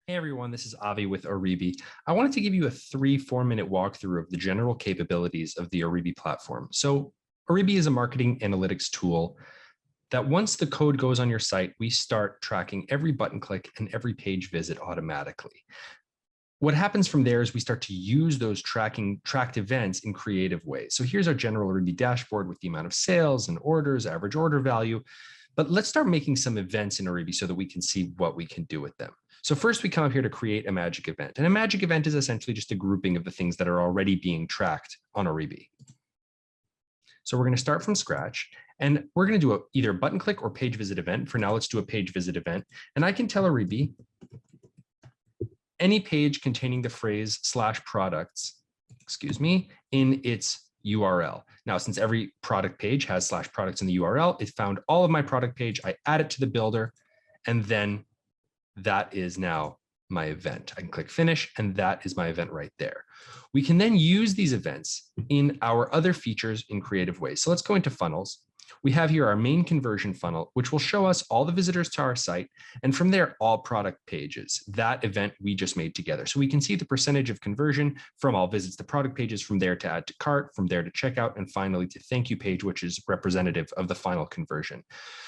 Hey everyone, this is Avi with Oribi. I wanted to give you a 3-4 minute walkthrough of the general capabilities of the Oribi platform. So Oribi is a marketing analytics tool that once the code goes on your site, we start tracking every button click and every page visit automatically. What happens from there is we start to use those tracked events in creative ways. So here's our general Oribi dashboard with the amount of sales and orders, average order value. But let's start making some events in Oribi so that we can see what we can do with them. So first we come up here to create a magic event. And a magic event is essentially just a grouping of the things that are already being tracked on Oribi. So we're going to start from scratch and we're going to do either a button click or page visit event. For now, let's do a page visit event. And I can tell Oribi any page containing the phrase /products, in its URL. Now, since every product page has /products in the URL, it found all of my product page. I add it to the builder, and then that is now my event. I can click finish, and that is my event right there. We can then use these events in our other features in creative ways. So let's go into funnels. We have here our main conversion funnel, which will show us all the visitors to our site. And from there, all product pages, that event we just made together. So we can see the percentage of conversion from all visits to product pages, from there to add to cart, from there to checkout, and finally to thank you page, which is representative of the final conversion.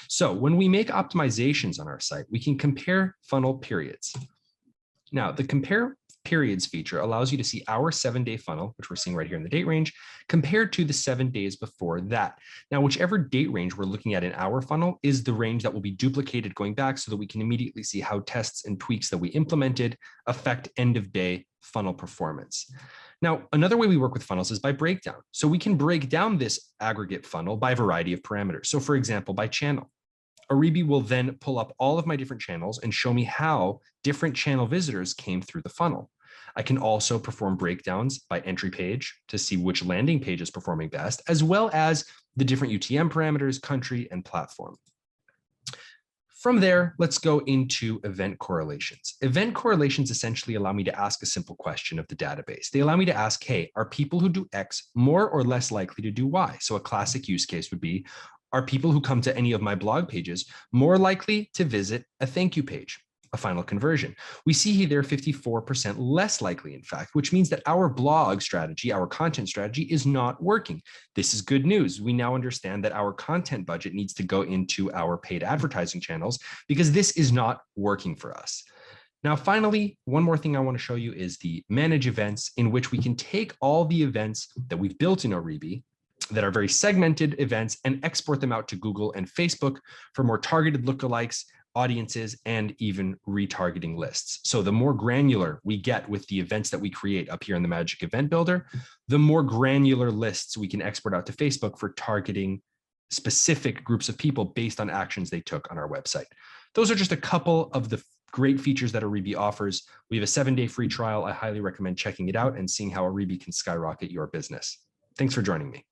So when we make optimizations on our site, we can compare funnel periods. Now, the compare periods feature allows you to see our 7-day funnel, which we're seeing right here in the date range, compared to the 7 days before that. Now, whichever date range we're looking at in our funnel is the range that will be duplicated going back so that we can immediately see how tests and tweaks that we implemented affect end of day funnel performance. Now, another way we work with funnels is by breakdown. So we can break down this aggregate funnel by a variety of parameters. So for example, by channel. Oribi will then pull up all of my different channels and show me how different channel visitors came through the funnel. I can also perform breakdowns by entry page to see which landing page is performing best, as well as the different UTM parameters, country, and platform. From there, let's go into event correlations. Event correlations essentially allow me to ask a simple question of the database. They allow me to ask, hey, are people who do X more or less likely to do Y? So a classic use case would be, are people who come to any of my blog pages more likely to visit a thank you page, a final conversion? We see here they're 54% less likely, in fact, which means that our blog strategy, our content strategy is not working. This is good news. We now understand that our content budget needs to go into our paid advertising channels because this is not working for us. Now, finally, one more thing I want to show you is the manage events, in which we can take all the events that we've built in Oribi that are very segmented events and export them out to Google and Facebook for more targeted lookalikes, audiences, and even retargeting lists. So the more granular we get with the events that we create up here in the Magic Event Builder, the more granular lists we can export out to Facebook for targeting specific groups of people based on actions they took on our website. Those are just a couple of the great features that Oribi offers. We have a 7-day free trial. I highly recommend checking it out and seeing how Oribi can skyrocket your business. Thanks for joining me.